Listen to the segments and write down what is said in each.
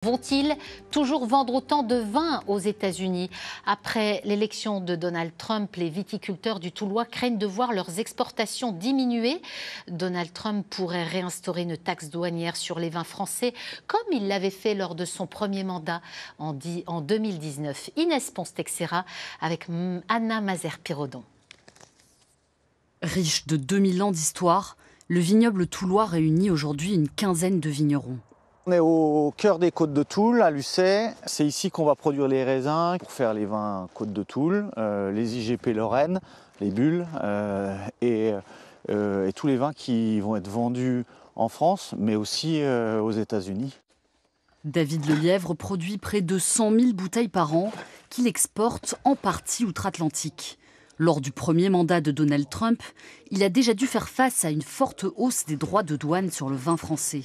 Vont-ils toujours vendre autant de vin aux États-Unis? Après l'élection de Donald Trump, les viticulteurs du Toulois craignent de voir leurs exportations diminuer. Donald Trump pourrait réinstaurer une taxe douanière sur les vins français, comme il l'avait fait lors de son premier mandat en 2019. Inès Ponce-Texera avec Anna Mazer-Pirodon. Riche de 2000 ans d'histoire, le vignoble toulois réunit aujourd'hui une quinzaine de vignerons. On est au cœur des Côtes de Toul, à Lucé. C'est ici qu'on va produire les raisins pour faire les vins Côtes de Toul, les IGP Lorraine, les bulles et tous les vins qui vont être vendus en France, mais aussi aux États-Unis. David Lelièvre produit près de 100 000 bouteilles par an qu'il exporte en partie outre-Atlantique. Lors du premier mandat de Donald Trump, il a déjà dû faire face à une forte hausse des droits de douane sur le vin français.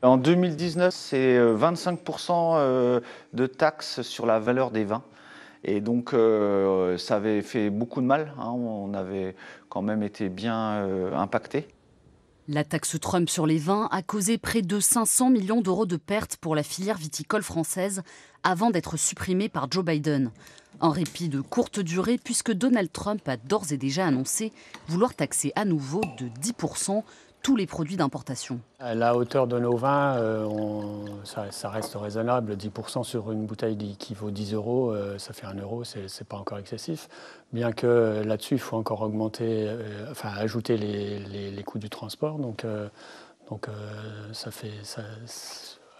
En 2019, c'est 25% de taxes sur la valeur des vins. Et donc, ça avait fait beaucoup de mal. On avait quand même été bien impacté. La taxe Trump sur les vins a causé près de 500 millions d'euros de pertes pour la filière viticole française avant d'être supprimée par Joe Biden. Un répit de courte durée puisque Donald Trump a d'ores et déjà annoncé vouloir taxer à nouveau de 10% tous les produits d'importation. À la hauteur de nos vins, ça reste raisonnable. 10% sur une bouteille qui vaut 10 euros, ça fait 1 euro, c'est pas encore excessif. Bien que là-dessus, il faut encore augmenter, ajouter les coûts du transport. Donc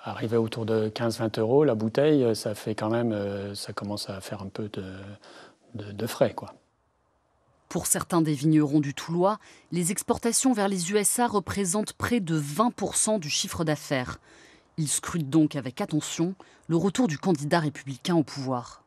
arriver autour de 15-20 euros la bouteille, ça fait quand même, ça commence à faire un peu de frais, quoi. Pour certains des vignerons du Toulois, les exportations vers les USA représentent près de 20% du chiffre d'affaires. Ils scrutent donc avec attention le retour du candidat républicain au pouvoir.